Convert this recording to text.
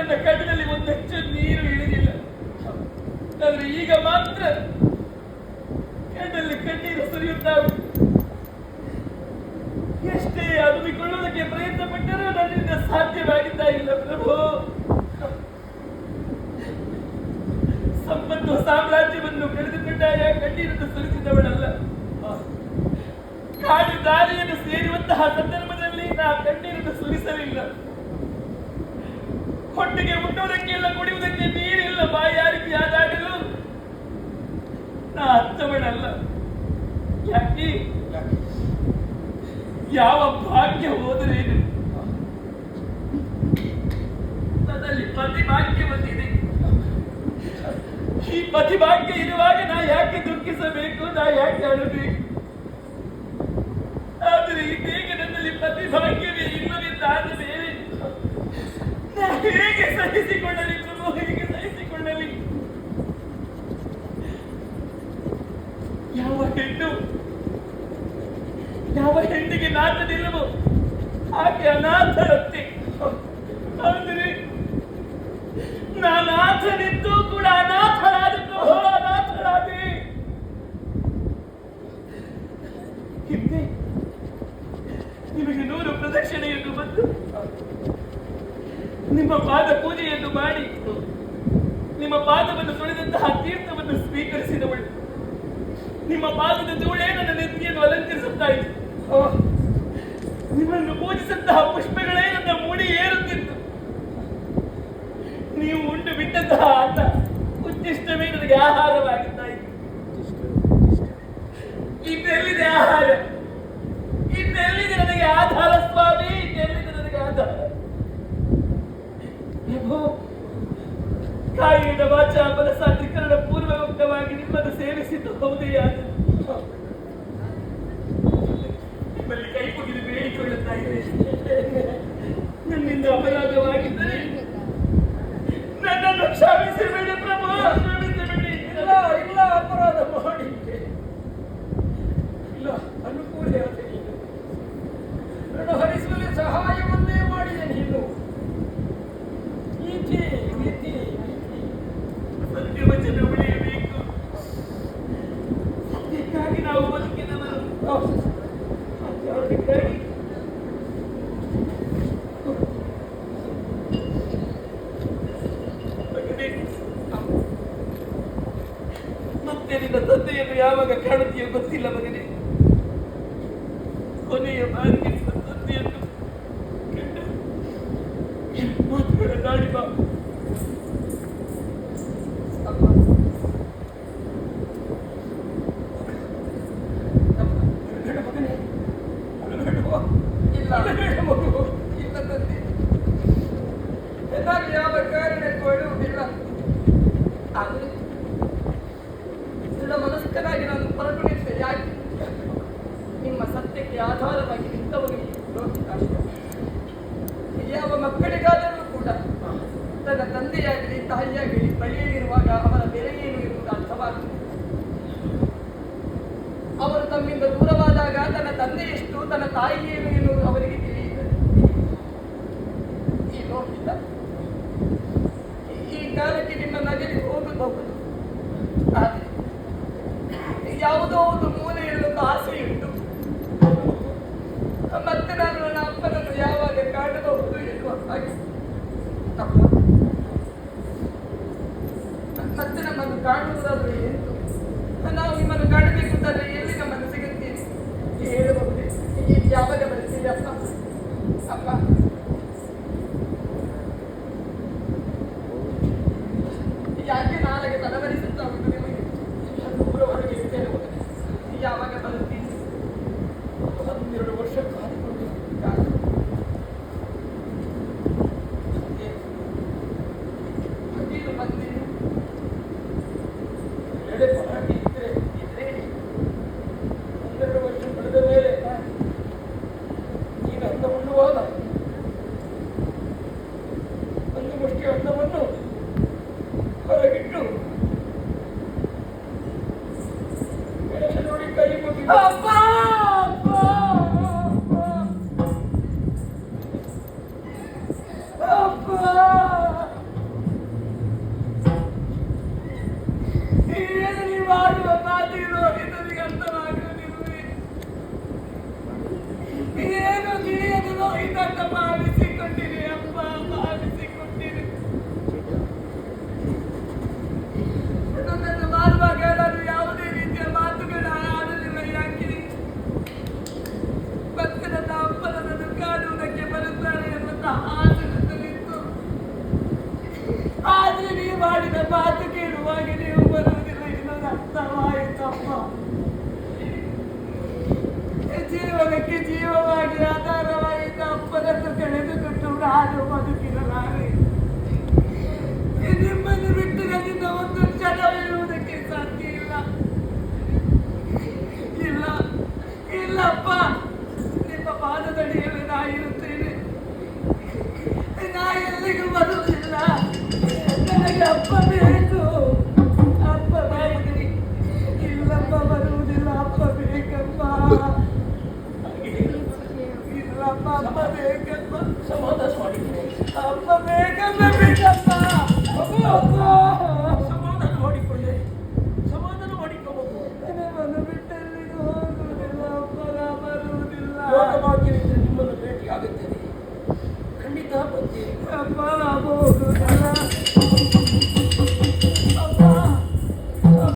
ನನ್ನ ಕಣ್ಣಿನಲ್ಲಿ ಒಂದು ಹೆಚ್ಚು ನೀರು ಇಳಿದಿಲ್ಲ. ಆದ್ರೆ ಈಗ ಮಾತ್ರ ಕಣ್ಣಲ್ಲಿ ಕಣ್ಣೀರು ಸುರಿಯುತ್ತಾ ಉಂಟು. ಎಷ್ಟೇ ಅದುಮಿಕೊಳ್ಳುವುದಕ್ಕೆ ಪ್ರಯತ್ನ ಪಟ್ಟರೂ ನನ್ನಿಂದ ಸಾಧ್ಯವಾಗಿದ್ದ ಇಲ್ಲ ಪ್ರಭು. ಸಂಪತ್ತು ಸಾಮ್ರಾಜ್ಯವನ್ನು ಕಳೆದುಕೊಂಡಾಗ ಕಣ್ಣೀರನ್ನು ಸುರಿಸಿದವಳಲ್ಲ. ಕಾಡು ದಾರಿಯನ್ನು ಸೇರುವಂತಹ ಸಂದರ್ಭದಲ್ಲಿ ನಾ ಕಣ್ಣೀರನ್ನು ಸುರಿಸಲಿಲ್ಲ. ಹೊಟ್ಟೆಗೆ ಉಣ್ಣುವುದಕ್ಕೆಲ್ಲ ಕುಡಿಯುವುದಕ್ಕೆ ನೀರಿಲ್ಲ ಬಾಯಾರಿಕೆಯಾದಾಗಲೂ ನಾ ಅತ್ತವಳಲ್ಲ. ಯಾಕೆ? ಯಾವ ಭಾಗ್ಯ ಹೋದರೇನು? ನನ್ನಲ್ಲಿ ಪತಿಭಾಗ್ಯ ಬಂದಿದೆ. ಈ ಪತಿಭಾಗ್ಯ ಇರುವಾಗ ನಾ ಯಾಕೆ ದುಃಖಿಸಬೇಕು? ನಾ ಯಾಕೆ ಅಳಬೇಕು? ಆದರೆ ಇದೀಗ ನನ್ನಲ್ಲಿ ಪ್ರತಿಭಾಗ್ಯವೇ ಇಲ್ಲವೆಂದಾದ ಮೇಲೆ ನಾ ಹೇಗೆ ಸಹಿಸಿಕೊಳ್ಳಲಿ ಪ್ರಭು? ಹೇಗೆ ಸಹಿಸಿಕೊಳ್ಳಲಿ? ಯಾವ ಹೆಣ್ಣಿಗೆ ನಾಥನಿಲ್ಲವೋ ಹಾಗೆ ಅನಾಥರಂತೆ. ಆದರೆ ನಾನಾಥನಿದ್ದು ಕೂಡ ಅನಾಥರಾದ ಪ್ರಭು, ಅನಾಥರಾದೆ. ಹಿಂದೆ ನಿಮಗೆ 100 ಪ್ರದಕ್ಷಿಣೆಯನ್ನು ಬಂದು ನಿಮ್ಮ ಪಾದ ಪೂಜೆಯನ್ನು ಮಾಡಿ ನಿಮ್ಮ ಪಾದವನ್ನು ತೊಳೆದಂತಹ ತೀರ್ಥವನ್ನು ಸ್ವೀಕರಿಸಿದವಳು. ನಿಮ್ಮ ಪಾದದ ಧೂಳೇ ನನ್ನ ನೆತ್ತಿಯನ್ನು ಅಲಂಕರಿಸುತ್ತಾ ಇತ್ತು. ನಿಮ್ಮನ್ನು ಪೂಜಿಸಂತಹ ಪುಷ್ಪಗಳೇ ನನ್ನ ಮುಡಿ ಏರುತ್ತಿತ್ತು. ನೀವು ಉಂಡು ಬಿಟ್ಟಂತಹ ಅನ್ನ ಉಚ್ಚಿಷ್ಟವೇ ನನಗೆ ಆಹಾರವಾಗಿತ್ತಾ ಇತ್ತು. ಇನ್ನೆಲ್ಲಿದೆ ಆಹಾರ? ಇನ್ನೆಲ್ಲಿದೆ ನನಗೆ ಆಧಾರ ಸ್ವಾಮಿ? ಇನ್ನೆಲ್ಲಿದೆ ನನಗೆ ಆಧಾರ? ಕಾಯಿನ ವಾಚ ಮನಸ ತ್ರಿಕರಣ ಪೂರ್ವಯುಕ್ತವಾಗಿ ನಿಮ್ಮನ್ನು ಸೇವಿಸಿದ್ದು ಹೌದೇ? ನಿಮ್ಮಲ್ಲಿ ಕೈ ಮುಗಿದು ಬೇಡಿಕೊಳ್ಳುತ್ತಾ ಇದೆ. ನನ್ನಿಂದ ಅಪರಾಧವಾಗಿದ್ದರೆ ನನ್ನನ್ನು ಕ್ಷಮಿಸಿಬಿಡಿ ಪ್ರಭು, ಕ್ಷಮಿಸಿಬಿಡಿ. ಇಲ್ಲ ಅಪರಾಧ ಮಾಡಿ ಇಲ್ಲ ಅನುಕೂಲ ಋಣ ಹರಿಸುವಲ್ಲಿ ಸಹಾಯವನ್ನೇ ಮಾಡಿದೆ ನೀನು. ನೀತಿ ನೀತಿ ಸತ್ಯವಚನ ಉಳಿಯಬೇಕು. ಸತ್ಯಕ್ಕಾಗಿ ನಾವು ಬದುಕಿದವರು. ಅದಕ್ಕಾಗಿ ಮತ್ತೆ ನಿನ್ನ ತಂದೆಯನ್ನು ಯಾವಾಗ ಕಾಣುತ್ತೀಯೋ ಗೊತ್ತಿಲ್ಲ ಮಗನೇ. ಕೊನೆಯ ಬಾರಿಗೆ ನಿನ್ನ ತಂದೆಯನ್ನು ಕಂಡು ಮಾತುಗಳನ್ನಾಡಿ ಬಾ. ಯಾವ ಕಾರಣ ಕೊಡುವುದಿಲ್ಲ. ಆದರೆ ದೃಢ ಮನಸ್ಕನಾಗಿ ನಾನು ಹೊರಟುಳಿಸಿದೆ. ಯಾಕೆ? ನಿಮ್ಮ ಸತ್ಯಕ್ಕೆ ಆಧಾರವಾಗಿ ನಿಂತವನಿಗೆ ಯಾವ ಮಕ್ಕಳಿಗಾದರೂ ಕೂಡ ತನ್ನ ತಂದೆಯಾಗಲಿ ತಾಯಿಯಾಗಲಿ ಬಳಿಯಲ್ಲಿರುವಾಗ ಅವರ ಬೆಲೆ ಏನು ಎನ್ನುವುದು ಅರ್ಥವಾಗುತ್ತದೆ. ಅವರು ತಮ್ಮಿಂದ ದೂರವಾದಾಗ ತನ್ನ ತಂದೆ ಎಷ್ಟು ತನ್ನ ತಾಯಿ ಏನು ಎನ್ನುವುದು ಅವರಿಗೆ ತಿಳಿಯುತ್ತದೆ. ಈ ಲೋಕಿತ ಈ ಕಾಲಕ್ಕೆ ನಿಮ್ಮ ನಗರಿ ಹೋಗಬಹುದು. ಆದರೆ ಯಾವುದೋ ಒಂದು ಮೂಲೆಯಲ್ಲಿ ಆಸೆಯುಂಟು. ಮತ್ತೆ ನಾನು ನನ್ನ ಅಪ್ಪನನ್ನು ಯಾವಾಗ ಕಾಣಬಹುದು ಎನ್ನುವ ಹಾಗೆ. ಮತ್ತೆ ನಮ್ಮನ್ನು ಕಾಣುವುದಾದ್ರೆ ಎಂದು ನಾವು ನಿಮ್ಮನ್ನು ಕಾಣಬೇಕು ಅಂತಾದ್ರೆ ಎಲ್ಲಿ ನಮ್ಮನ್ನು ಸಿಗುತ್ತೀರಿ ಹೇಳಬಹುದೇ? ಯಾವಾಗ ಬರ್ತೀರಿ ಅಪ್ಪ? ಅಪ್ಪ ಯಾಕೆ ನಾಳೆಗೆ ತಡವರಿಸುತ್ತಾ ಉಂಟು ನಿಮಗೆ? ದೂರವರೆಗೆ ಇರ್ತೇನೆ. ಯಾವಾಗ ಬರುತ್ತೀನಿ? 12 ವರ್ಷ ಕಾದುಕೊಂಡು ಬಂದಿ ಎಡೆ ಪರಾಗಿ ಇದ್ರೆ 12 ವರ್ಷ ಕಳೆದ ಮೇಲೆ ನೀನು ಅಂದ ಉಣ್ಣುವಾಗ ನನ್ನ ಭಾವಿಸಿಕೊಂಡಿರಿ ಅಪ್ಪ, ಭಾವಿಸಿಕೊಂಡಿರಿ. ನನ್ನನ್ನು ಮಾಡುವಾಗ ನಾನು ಯಾವುದೇ ರೀತಿಯ ಮಾತುಗಳ ಆಡಲಿಲ್ಲ. ಯಾಕೆ ಮತ್ತೆ ನನ್ನ ಅಪ್ಪ ನನ್ನನ್ನು ಕಾಡುವುದಕ್ಕೆ ಬರುತ್ತಾಳೆ ಎಂಬಂತಹ ಆಸೆಗಳಿತ್ತು. ಆದ್ರೆ ನೀವು ಮಾಡಿದ ಮಾತು ಕೇಳುವಾಗ ನೀವು ಬರುವುದಿಲ್ಲ ಎನ್ನುವುದು ಅರ್ಥವಾಯಿತಪ್ಪ. ಜೀವನಕ್ಕೆ ಜೀವವಾಗಿ ಆಧಾರವಾಗಿದ್ದ ಅಪ್ಪನನ್ನು ಕಳೆದುಕೊಂಡು ನಾನು ಬದುಕಿರಲಾರೆ. ನಿಮ್ಮನ್ನು ಬಿಟ್ಟು ನನ್ನಿಂದ ಒಂದು ಕ್ಷಣವಿರುವುದಕ್ಕೆ ಸಾಧ್ಯ ಇಲ್ಲ. ಇಲ್ಲ ಇಲ್ಲಪ್ಪ, ನಿಮ್ಮ ಪಾದದಡಿಯಲ್ಲಿ ನಾ ಇರುತ್ತೇನೆ. ನಾ ಎಲ್ಲಿಗೂ ಬರುವುದಿಲ್ಲ. ನನಗೆ ಅಪ್ಪ ಬೇಕು, ಅಪ್ಪ ಬೇಕು. ಇಲ್ಲಪ್ಪ, ಬರುವುದಿಲ್ಲ. ಅಪ್ಪ ಬೇಕಪ್ಪ. ಇಲ್ಲಪ್ಪ, ಅಪ್ಪ ಬೇಕಪ್ಪ. ಸಮಾಧಾನ ಮಾಡಿ, ಅಪ್ಪ ಬೇಕಪ್ಪ, ಬೇಕಪ್ಪ. ಸಮಾಧಾನ ಮಾಡಿಕೊಂಡೆ, ಸಮಾಧಾನ ಮಾಡಿಕೋಬಹುದು. ನಿಮ್ಮನ್ನು ಬಿಟ್ಟಲ್ಲಿಗೂ ಹೋಗುವುದಿಲ್ಲ ಅಪ್ಪ, ನಾ ಬರುವುದಿಲ್ಲ. ಯೋಗವಾಗಿದ್ದರೆ ನಿಮ್ಮನ್ನು ಭೇಟಿ ಆಗುತ್ತೇನೆ, ಖಂಡಿತ ಬರ್ತೀನಿ. ಅಪ್ಪ, ನಾ ಹೋಗುವುದಿಲ್ಲ.